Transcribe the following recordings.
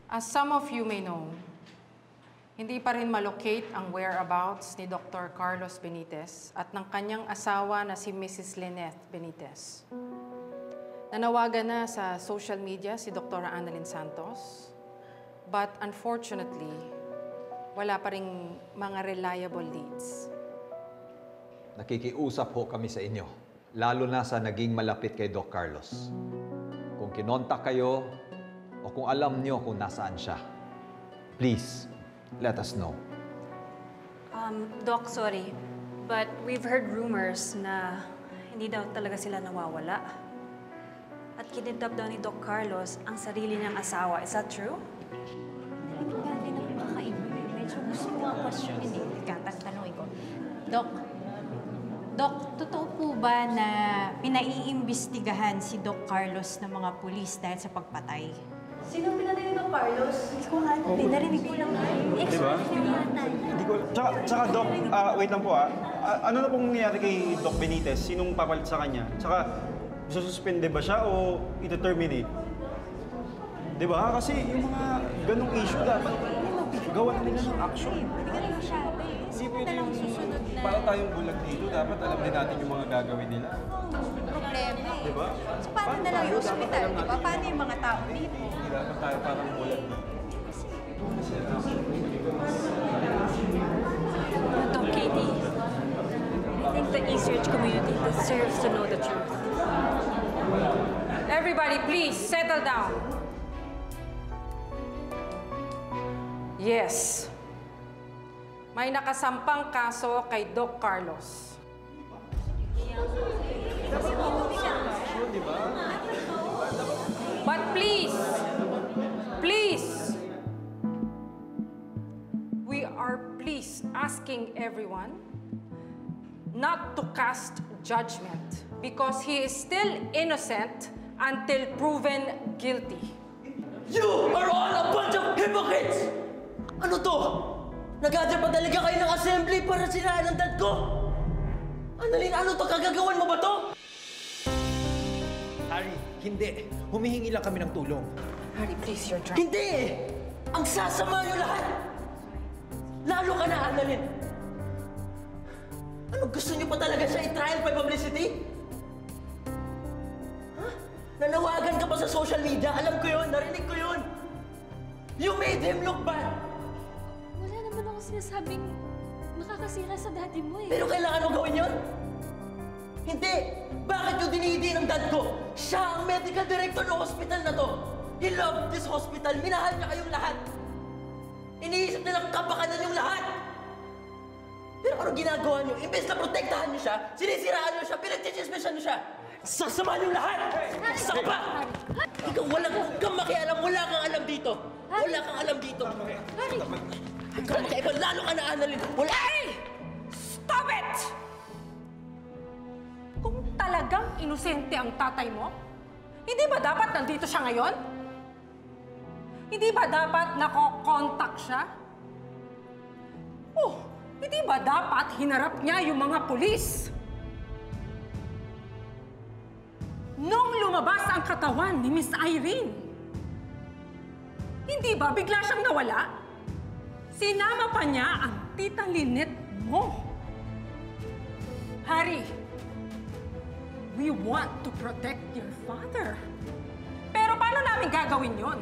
As some of you may know, hindi pa rin malocate ang whereabouts ni Dr. Carlos Benitez at ng kanyang asawa na si Mrs. Lynette Benitez. Nanawagan na sa social media si Dr. Annalyn Santos, but unfortunately, wala pa rin mga reliable leads. Nakikiusap ho kami sa inyo, lalo na sa naging malapit kay Doc Carlos. Kung kinontak kayo o kung alam nyo kung nasaan siya, please, let us know. Doc, sorry, but we've heard rumors na hindi daw talaga sila nawawala. At kinidnap daw ni Doc Carlos ang sarili niyang asawa. Is that true? Dati na makakaiba. Medyo gusto ko ang question hindi. Tanongin ko. Doc, totoo po ba na pinaiimbestigahan si Doc Carlos ng mga pulis dahil sa pagpatay? Sino pinatay ni Doc Carlos? Hindi ko nga alam. Narinig ko lang. Diba? Hindi ko... Tsaka, Doc, wait lang po ano na pong nangyari kay Doc Benitez? Sinong papalit sa kanya? Tsaka, sususpende ba siya o ito-terminate? Diba? Kasi yung mga ganong issue dapat gawa na nila ng action. Hindi ka na masyado eh. Sino na lang susunod na... Para tayong bulag dito, dapat alam din natin yung mga gagawin nila. Problema eh. Diba? So paano na lang yung hospital, diba? Paano yung mga tao dito? Hindi dapat tayo parang bulag dito. Doc Katie, I think the research community deserves to know the truth. Everybody, please, settle down. Yes. May nakasampang kaso kay Doc Carlos. But please, we are asking everyone not to cast judgment because he is still innocent until proven guilty. You are all a bunch of hypocrites! Ano to? Nag-gather pa talaga kayo ng assembly para siraan ang dad ko? Annalyn, ano to? Kagagawan mo ba to? Harry, hindi. Humihingi lang kami ng tulong. Harry, please, you're drunk. Hindi! Ang sasama niyo lahat! Lalo ka na, Annalyn! Ano, gusto niyo pa talaga siya i-trial by publicity? Huh? Nanawagan ka pa sa social media. Alam ko yun, narinig ko yun. You made him look bad. Wala naman ako sinasabing makakasira sa daddy mo eh. Pero kailangan mo gawin yun? Hindi! Bakit yung dinidi ng dad ko? Siya ang medical director ng hospital na to. He loved this hospital. Minahal niya kayong lahat. Iniisip nilang kapakanan yung lahat. Pero ano ginagawa niyo? Imbes na protektahan niyo siya, sinisiraan niyo siya, pinagchichismisan niyo siya. Sasama niyo lahat! Saka pa! Ikaw huwag kang makialam, wala kang alam dito. Wala kang alam dito. Ikaw makialam, lalo ka na, Annalyn. Wala! Hey! Stop it! Kung talagang inosente ang tatay mo, hindi ba dapat nandito siya ngayon? Hindi ba dapat nako-contact siya? Oh, hindi ba dapat hinarap niya yung mga pulis? Nung lumabas ang katawan ni Miss Irene, hindi ba bigla siyang nawala? Sinama pa niya ang tita Lynette mo. Harry, we want to protect your father. Pero paano namin gagawin yon?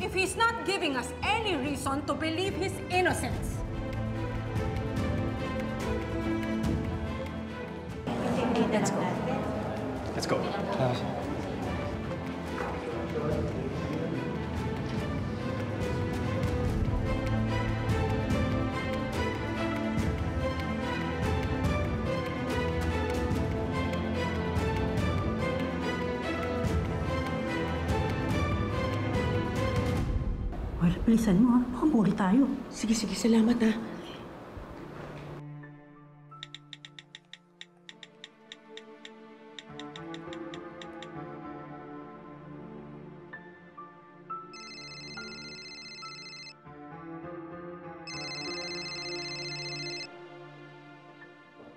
If he's not giving us any reason to believe his innocence. Let's go. Let's go. Well, bilisan mo ha. Baka muli tayo. Sige, salamat ha.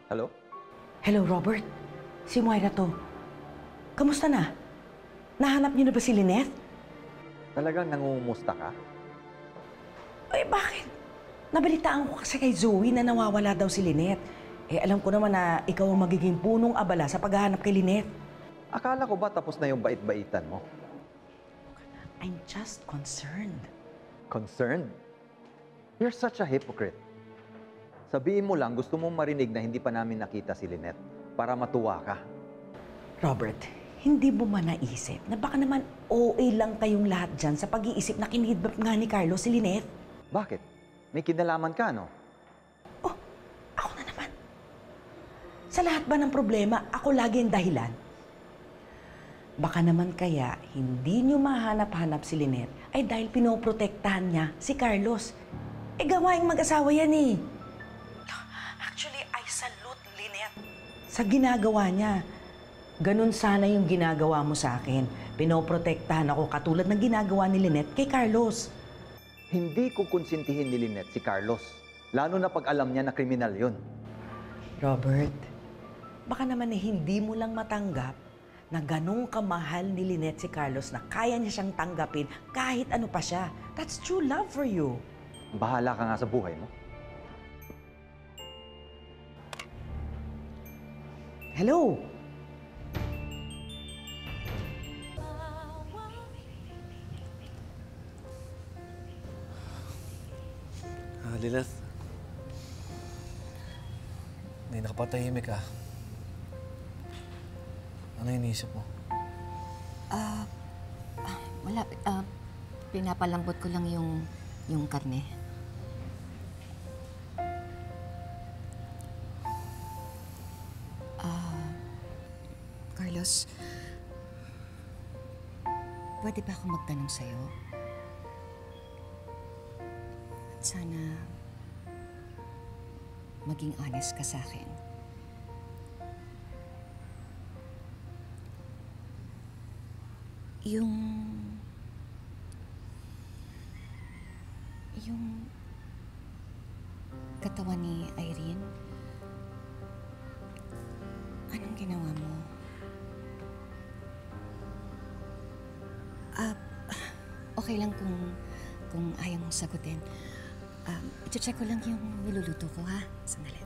Hello? Hello, Robert. Si Moira to. Kamusta na? Nahanap niyo na ba si Lynette? Talagang nangungumusta ka? Eh, bakit? Nabalitaan ko kasi kay Zoe na nawawala daw si Lynette. Eh, alam ko naman na ikaw ang magiging punong abala sa paghahanap kay Lynette. Akala ko ba tapos na yung bait-baitan mo? I'm just concerned. Concerned? You're such a hypocrite. Sabihin mo lang, gusto mong marinig na hindi pa namin nakita si Lynette para matuwa ka. Robert, hindi mo ba naisip na baka naman OA lang kayong lahat dyan sa pag-iisip na kinidnap nga ni Carlos si Lynette? Bakit? May kinalaman ka, no? Oh, ako na naman. Sa lahat ba ng problema, ako lagi ang dahilan? Baka naman kaya hindi nyo mahanap-hanap si Lynette ay dahil pinoprotektahan niya si Carlos. Eh, gawaing mag-asawa yan eh. Actually, I salute Lynette sa ginagawa niya. Ganun sana yung ginagawa mo sa akin. Pinoprotektahan ako katulad ng ginagawa ni Lynette kay Carlos. Hindi ko konsintihin ni Lynette si Carlos. Lalo na pag alam niya na kriminal yun. Robert, baka naman hindi mo lang matanggap na ganong kamahal ni Lynette si Carlos na kaya niya siyang tanggapin kahit ano pa siya. That's true love for you. Bahala ka nga sa buhay mo. Hello? Lynette. Hindi nakapatahimik ka. Ano iniisip mo? Wala. Pinapalambot ko lang yung karne. Carlos, pwede ba ako magtanong sa'yo? At sana maging honest ka sa akin. Yung katawan ni Irene, anong ginawa mo? Okay lang kung ayaw mong sagutin. I-check ko lang yung niluluto ko, ha? Sandali.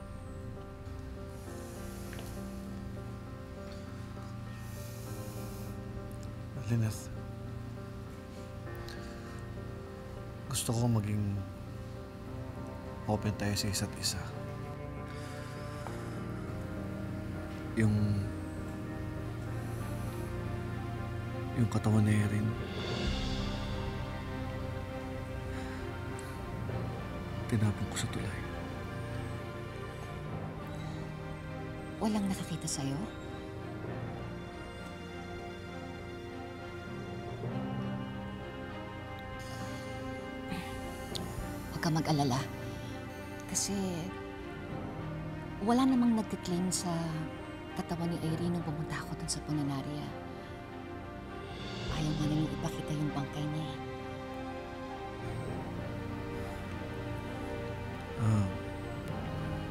Lynette, gusto ko maging open tayo sa isa't isa. Yung katawan ni Erin, tinapon ko sa tulay. Walang nakakita sa'yo? Huwag ka mag-alala. Kasi wala namang nagkiklaim sa katawan ni Irene nung pumunta ako dun sa puninaria. Ayaw nga nang ipakita yung bangkay niya.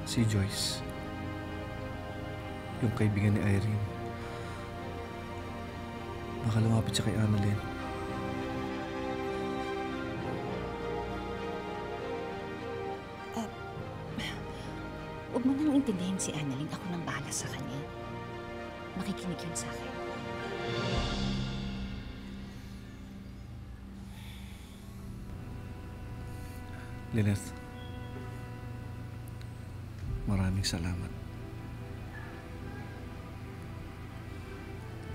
Si Joyce, yung kaibigan ni Irene, baka lumapit siya kay Annalyn. Huwag mo nang intindihin si Annalyn. Ako nang bahala sa kanya. Makikinig yun sa akin. Lynette, maraming salamat.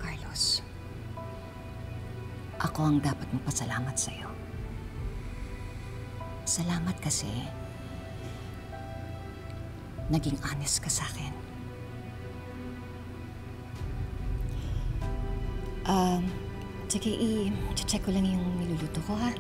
Carlos, ako ang dapat magpasalamat sa'yo. Salamat kasi naging honest ka sa akin. Sige, i-check ko lang yung niluluto ko, ha?